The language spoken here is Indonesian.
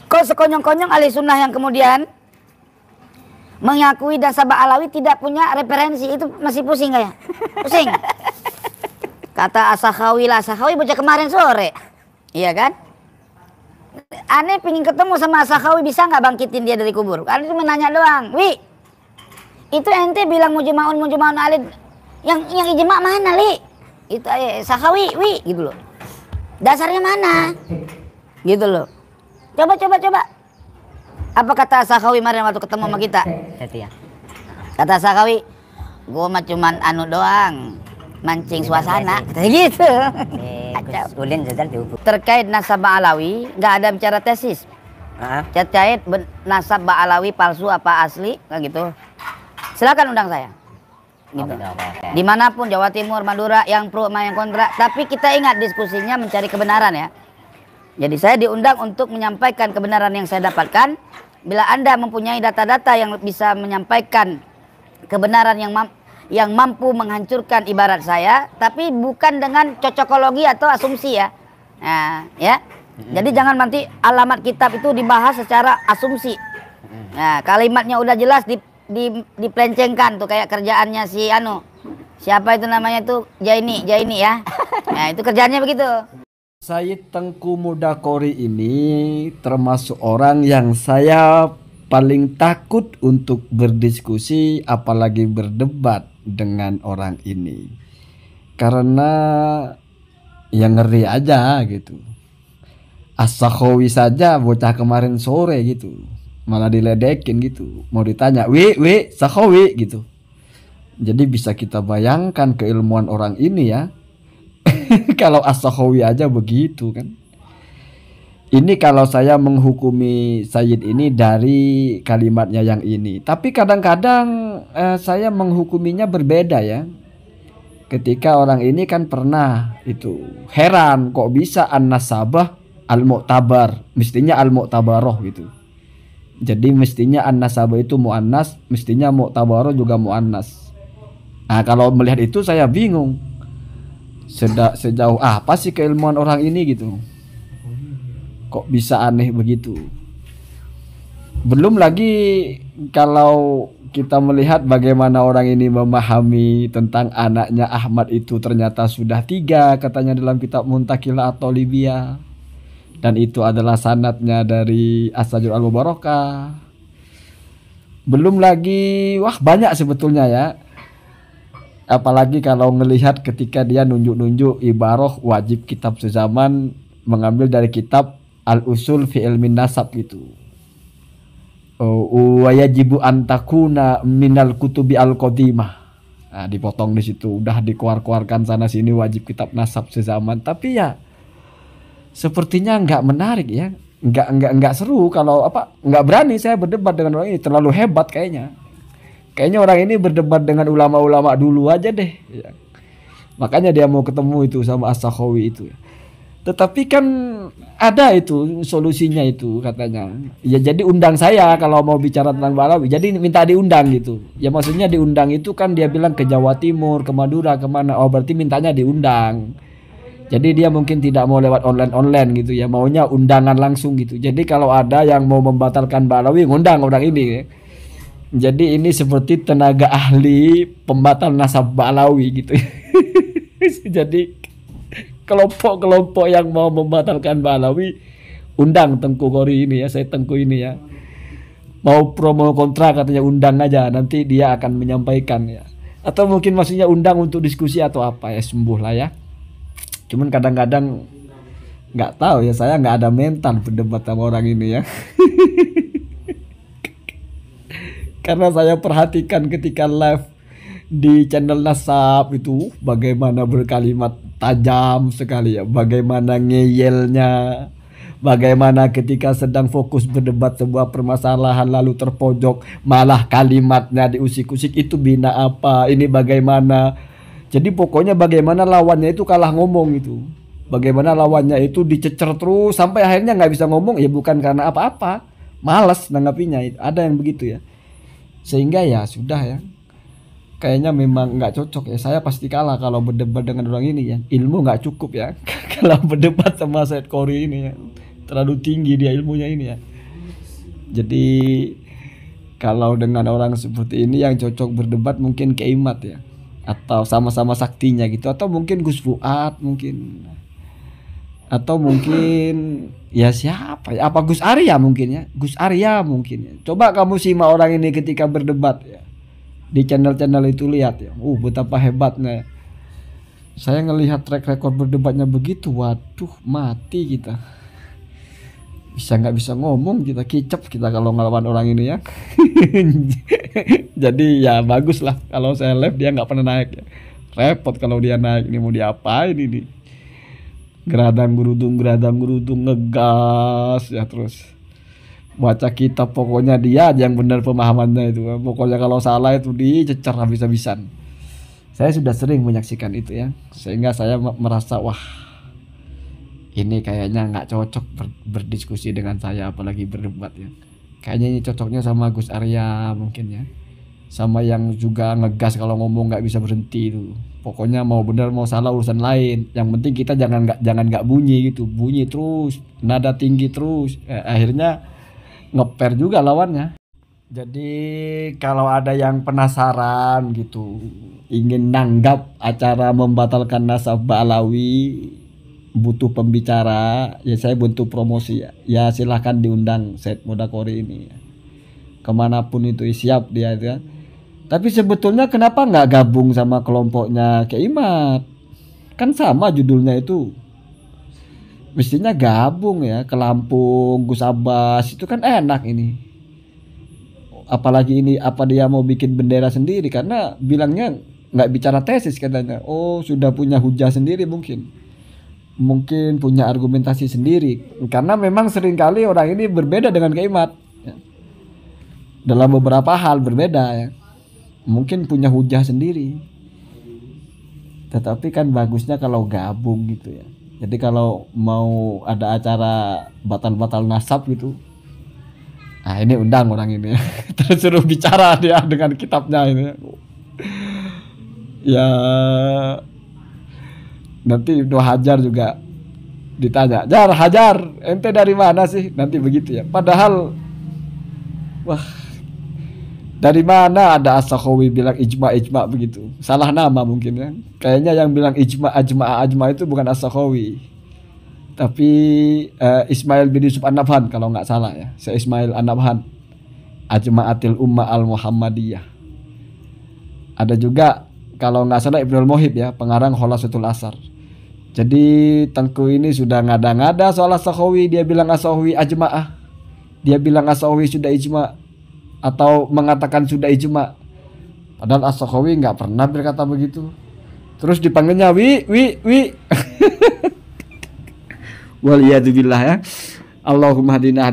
Kok sekonyong-konyong ahli sunnah yang kemudian mengakui Nasabah Alawi tidak punya referensi, itu masih pusing gak ya? Pusing. Kata As-Sakhawi lah, As-Sakhawi baca kemarin sore. Iya kan? Aneh pingin ketemu sama As-Sakhawi, bisa nggak bangkitin dia dari kubur? Aneh cuma nanya doang. Wi, itu ente bilang mujma'un alid. Yang ijma' mana, Li? Itu Sakhawi, Wi, gitu loh. Dasarnya mana? Gitu loh. Coba. Apa kata Sakhawi kemarin waktu ketemu sama kita? Kata Sakhawi, gua mah cuman anu doang, mancing suasana. Kata gitu. Terkait Nasabah Alawi, nggak ada bicara tesis. Terkait Nasabah Alawi palsu apa asli, nggak gitu. Silakan undang saya. Gitu. Dimanapun, Jawa Timur, Madura, yang pro sama yang kontra. Tapi kita ingat diskusinya mencari kebenaran ya. Jadi saya diundang untuk menyampaikan kebenaran yang saya dapatkan. Bila Anda mempunyai data-data yang bisa menyampaikan kebenaran yang mampu menghancurkan ibarat saya, tapi bukan dengan cocokologi atau asumsi ya. Nah, ya. Jadi jangan nanti alamat kitab itu dibahas secara asumsi. Nah, kalimatnya udah jelas dipelencengkan tuh kayak kerjaannya si siapa itu namanya tuh Jaini ya. Nah, itu kerjaannya begitu. Sayyid Tengku Mudakori ini termasuk orang yang saya paling takut untuk berdiskusi apalagi berdebat dengan orang ini. Karena yang ngeri aja gitu. As-Sakhawi saja bocah kemarin sore gitu, malah diledekin gitu. Mau ditanya, "Wi, Sakhawi," gitu. Jadi bisa kita bayangkan keilmuan orang ini ya. Kalau As-Sakhawi aja begitu kan. Ini kalau saya menghukumi Sayyid ini dari kalimatnya yang ini. Tapi kadang-kadang saya menghukuminya berbeda ya. Ketika orang ini kan pernah itu heran kok bisa an-nasabah al-mu'tabar, mestinya al-mu'tabaroh gitu. Jadi mestinya an-nasabah itu mu'annas, mestinya mu'tabaroh juga mu'annas. Nah, kalau melihat itu saya bingung. Sejauh apa sih keilmuan orang ini gitu? Kok bisa aneh begitu? Belum lagi kalau kita melihat bagaimana orang ini memahami tentang anaknya Ahmad itu ternyata sudah 3 katanya dalam kitab Muntaqilah atau Libya, dan itu adalah sanadnya dari As-Sajur Al-Mubarakah. Belum lagi banyak sebetulnya ya. Apalagi kalau ngelihat ketika dia nunjuk-nunjuk ibarah wajib kitab sezaman mengambil dari kitab Al-Usul fi Ilmin Nasab gitu. Wa yajibu antakuna minal kutubi al-qadimah. Nah, dipotong di situ, udah dikeluarkan sana sini wajib kitab nasab sezaman. Tapi ya sepertinya nggak menarik ya. Nggak seru kalau nggak berani saya berdebat dengan orang ini, terlalu hebat kayaknya. Kayaknya orang ini berdebat dengan ulama-ulama dulu aja deh ya. Makanya dia mau ketemu itu sama As-Sakhawi itu. Tetapi kan ada itu solusinya itu katanya. Ya jadi undang saya kalau mau bicara tentang Balawi. Jadi minta diundang gitu. Ya maksudnya diundang itu kan dia bilang ke Jawa Timur, ke Madura, kemana. Oh berarti mintanya diundang. Jadi dia mungkin tidak mau lewat online gitu ya. Maunya undangan langsung gitu. Jadi kalau ada yang mau membatalkan Balawi, ngundang orang ini ya. Jadi ini seperti tenaga ahli pembatal nasab Balawi gitu. Jadi kelompok-kelompok yang mau membatalkan Balawi undang Tengku Qori ini ya, saya Tengku ini ya. Mau pro mau kontra katanya undang aja, nanti dia akan menyampaikan ya. Atau mungkin maksudnya undang untuk diskusi atau apa ya, sembuh lah ya. Cuman kadang-kadang nggak tahu ya, saya nggak ada mental berdebat sama orang ini ya. Karena saya perhatikan ketika live di channel Nasab itu bagaimana berkalimat tajam sekali ya, bagaimana ngeyelnya, bagaimana ketika sedang fokus berdebat sebuah permasalahan lalu terpojok malah kalimatnya diusik-usik, itu bina apa, ini bagaimana. Jadi pokoknya bagaimana lawannya itu kalah ngomong itu, bagaimana lawannya itu dicecer terus sampai akhirnya nggak bisa ngomong ya, bukan karena apa-apa, malas nanggapinya. Ada yang begitu ya. Sehingga ya sudah ya, kayaknya memang nggak cocok ya. Saya pasti kalah kalau berdebat dengan orang ini ya. Ilmu nggak cukup ya. Kalau berdebat sama Sayyid Qori ini ya, terlalu tinggi dia ilmunya ini ya. Jadi kalau dengan orang seperti ini yang cocok berdebat mungkin Kiai Mat ya, atau sama-sama saktinya gitu, atau mungkin Gus Fuad mungkin, atau mungkin ya siapa ya, apa Gus Arya mungkin ya, Gus Arya mungkin ya. Coba kamu simak orang ini ketika berdebat ya di channel-channel itu, lihat ya, betapa hebatnya. Saya ngelihat track record berdebatnya begitu, waduh mati kita, nggak bisa ngomong kita, kicap kita kalau ngelawan orang ini ya. Jadi ya bagus lah kalau saya live dia nggak pernah naik ya. Repot kalau dia naik, ini mau diapain ini, geradang gerudung ngegas ya, terus baca kitab, pokoknya dia aja yang benar pemahamannya itu. Pokoknya kalau salah itu dicecer habis-habisan. Saya sudah sering menyaksikan itu ya, sehingga saya merasa wah ini kayaknya nggak cocok berdiskusi dengan saya, apalagi berdebat ya. Kayaknya ini cocoknya sama Gus Arya mungkin ya, sama yang juga ngegas kalau ngomong nggak bisa berhenti itu. Pokoknya mau benar mau salah urusan lain, yang penting kita jangan nggak bunyi gitu, bunyi terus, nada tinggi terus, akhirnya ngeper juga lawannya. Jadi kalau ada yang penasaran gitu, ingin nanggap acara membatalkan nasab Ba'alawi, butuh pembicara ya, saya butuh promosi ya, silahkan diundang Said Modakori ini ya. Kemanapun itu siap dia ya. Tapi sebetulnya kenapa nggak gabung sama kelompoknya Kiai Mat? Kan sama judulnya itu. Mestinya gabung ya, ke Lampung, Gus Abbas, itu kan enak ini. Apalagi ini apa dia mau bikin bendera sendiri, karena bilangnya nggak bicara tesis katanya. Oh sudah punya hujah sendiri mungkin punya argumentasi sendiri. Karena memang seringkali orang ini berbeda dengan Kiai Mat ya. Dalam beberapa hal berbeda ya. Mungkin punya hujah sendiri, tetapi kan bagusnya kalau gabung gitu ya. Jadi kalau mau ada acara batal nasab gitu, nah ini undang orang ini terus suruh bicara dia dengan kitabnya ini ya. Nanti Ibnu Hajar juga ditanya, Hajar ente dari mana sih, nanti begitu ya. Padahal wah, dari mana ada As-Sakhawi bilang ijma begitu? Salah nama mungkin ya. Kayaknya yang bilang ajma itu bukan As-Sakhawi, tapi Ismail bin Yusuf An-Nabhan kalau nggak salah ya. Saya Ismail An-Nabhan, Ajma'atil Ummah Al-Muhammadiyah. Ada juga kalau nggak salah Ibnul Muhib ya, pengarang Khulasatul Asar. Jadi Tengku ini sudah ngada-ngada soal As-Sakhawi, dia bilang As-Sakhawi ajma'ah, dia bilang As-Sakhawi sudah ijma' atau mengatakan sudah ijma', padahal As-Sakhawi nggak pernah berkata begitu. Terus dipanggilnya wi waliyadzubillah ya. Allahumma hadina